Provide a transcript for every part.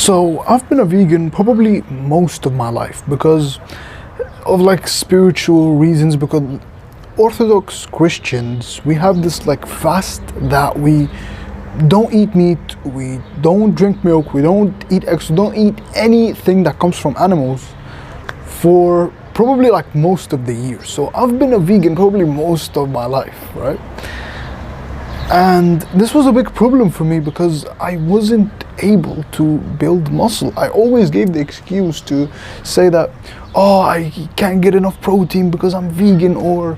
So I've been a vegan probably most of my life because of like spiritual reasons. Because Orthodox Christians, we have this like fast that we don't eat meat, we don't drink milk, we don't eat eggs, we don't eat anything that comes from animals for probably like most of the year. So I've been a vegan probably most of my life, right? And this was a big problem for me because I wasn't able to build muscle. I always gave the excuse to say that, oh, I can't get enough protein because I'm vegan, or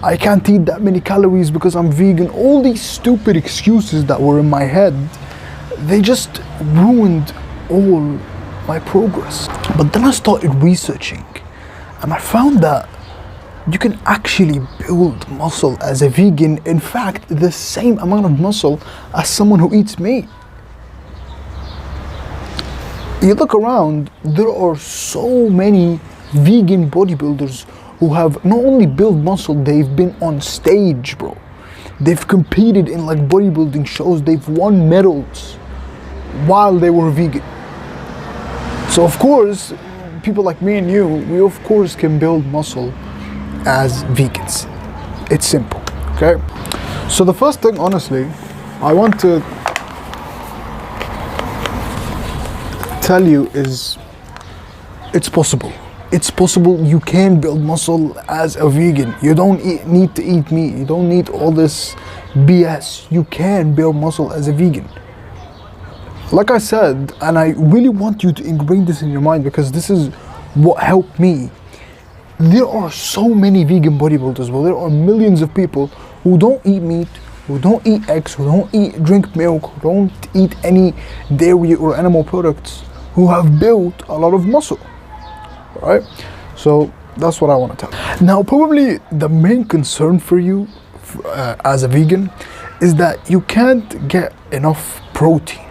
I can't eat that many calories because I'm vegan. All these stupid excuses that were in my head, they just ruined all my progress. But then I started researching and I found that you can actually build muscle as a vegan. In fact, the same amount of muscle as someone who eats meat. You look around, there are so many vegan bodybuilders who have not only built muscle, they've been on stage, bro. They've competed in like bodybuilding shows, they've won medals while they were vegan. So of course, people like me and you, we of course can build muscle as vegans. It's simple, okay? So the first thing, honestly, I want to tell you is it's possible. It's possible. You can build muscle as a vegan. You don't need to eat meat. You don't need all this BS. You can build muscle as a vegan. Like I said, and I really want you to ingrain this in your mind because this is what helped me. There are so many vegan bodybuilders, but there are millions of people who don't eat meat, who don't eat eggs, who don't drink milk, who don't eat any dairy or animal products, who have built a lot of muscle, right? So that's what I want to tell you. Now, probably the main concern for you as a vegan is that you can't get enough protein.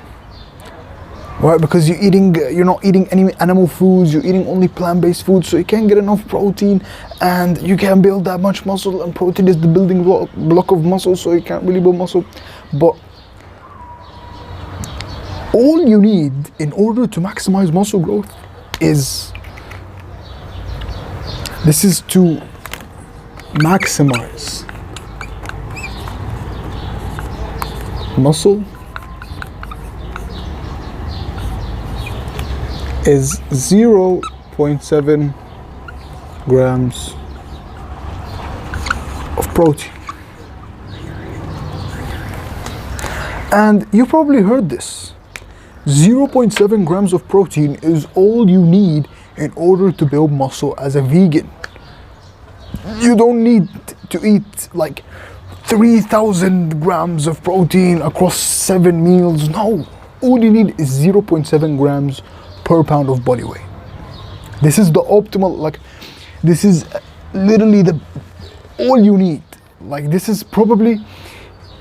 Right, because you're not eating any animal foods, you're eating only plant-based foods, so you can't get enough protein and you can't build that much muscle, and protein is the building block of muscle, so you can't really build muscle. But all you need in order to maximize muscle growth is to maximize muscle is 0.7 grams of protein. And you probably heard this. 0.7 grams of protein is all you need in order to build muscle as a vegan. You don't need to eat like 3,000 grams of protein across 7 meals. No, all you need is 0.7 grams per pound of body weight. This is the optimal, like, this is literally all you need. Like, this is probably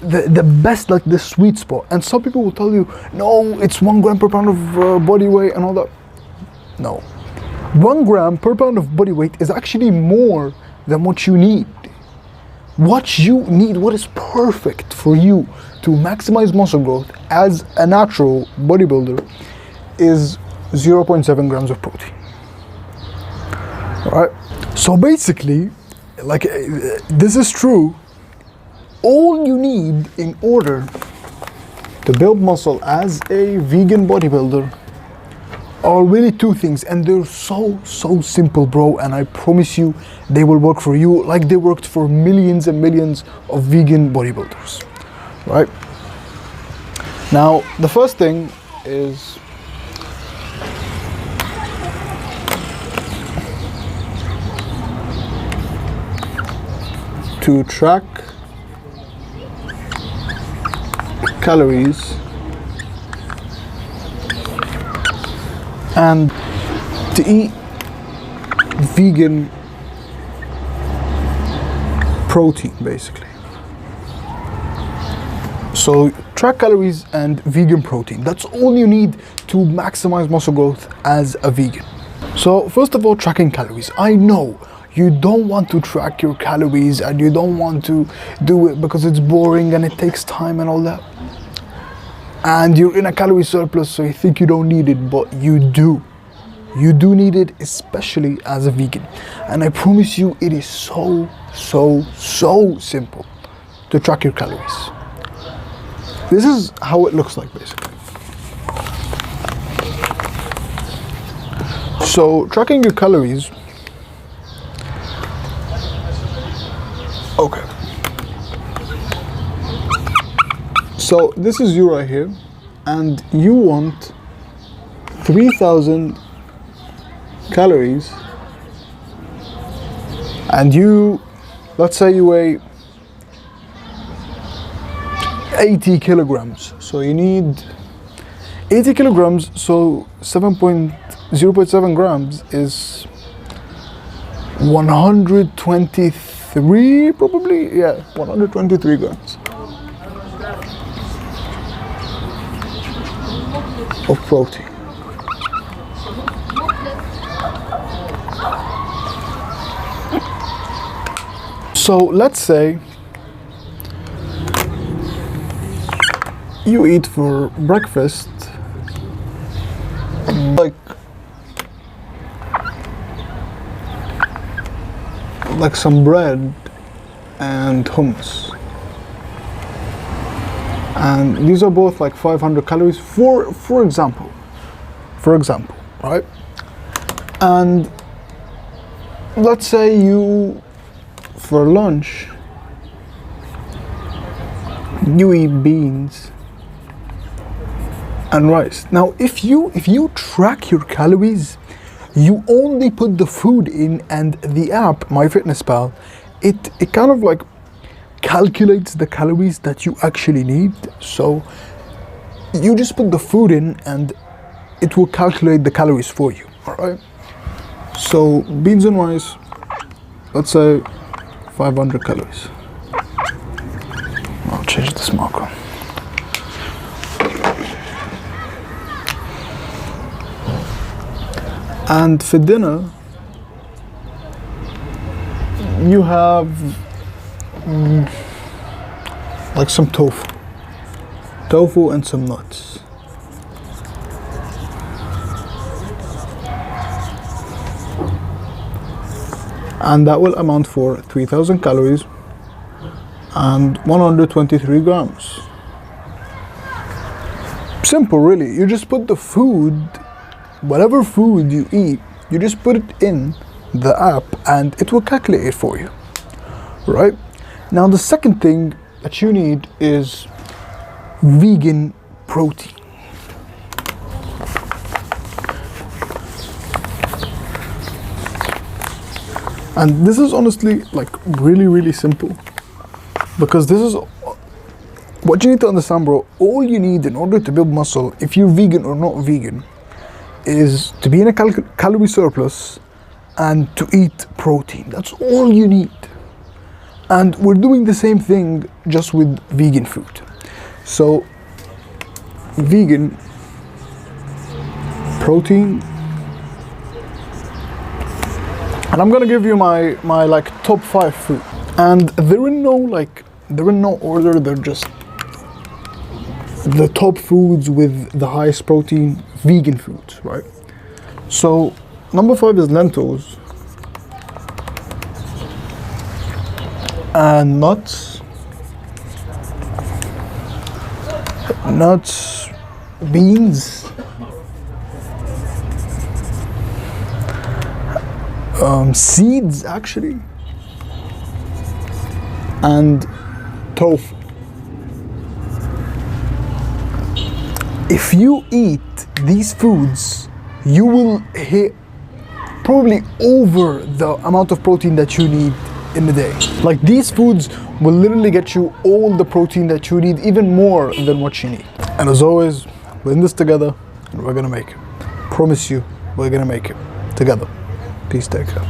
the best, like the sweet spot. And some people will tell you, no, it's 1 gram per pound of body weight and all that. No, 1 gram per pound of body weight is actually more than what you need. What you need, what is perfect for you to maximize muscle growth as a natural bodybuilder, is 0.7 grams of protein. All right. So basically, like, this is true. All you need in order to build muscle as a vegan bodybuilder are really 2 things, and they're so simple, bro, and I promise you they will work for you like they worked for millions and millions of vegan bodybuilders, right? Now, the first thing is to track calories and to eat vegan protein, basically. So track calories and vegan protein. That's all you need to maximize muscle growth as a vegan. So first of all, tracking calories. I know you don't want to track your calories and you don't want to do it because it's boring and it takes time and all that. and you're in a calorie surplus, so you think you don't need it, but you do. You do need it, especially as a vegan. And I promise you, it is so simple to track your calories. This is how it looks like, basically. So tracking your calories, okay. So this is you right here, and you want 3,000 calories, and you, let's say you weigh 80 kilograms, so you need 80 kilograms, so 0.7 grams is 123, probably, yeah, 123 grams of protein. So let's say you eat for breakfast like some bread and hummus, and these are both like 500 calories for example, right? And let's say you, for lunch, you eat beans and rice. Now if you track your calories, you only put the food in, and the app MyFitnessPal, it kind of like calculates the calories that you actually need. So you just put the food in and it will calculate the calories for you. All right, so beans and rice, let's say 500 calories. I'll change this marker. And for dinner, you have like some tofu and some nuts. And that will amount for 3,000 calories and 123 grams. Simple, really. You just put the food, whatever food you eat, you just put it in the app and it will calculate it for you, right? Now the second thing that you need is vegan protein. And this is honestly like really simple, because this is what you need to understand, bro. All you need in order to build muscle, if you're vegan or not vegan, is to be in a calorie surplus and to eat protein. That's all you need. And we're doing the same thing just with vegan food. So vegan protein, and I'm gonna give you my like top 5 food, and they're in no order, they're just the top foods with the highest protein vegan foods, right? So number 5 is lentils and nuts, beans, seeds actually, and tofu. If you eat these foods, you will hit probably over the amount of protein that you need in a day. Like, these foods will literally get you all the protein that you need, even more than what you need. And as always, we're in this together and we're gonna make it. Promise you, we're gonna make it together. Peace, take care.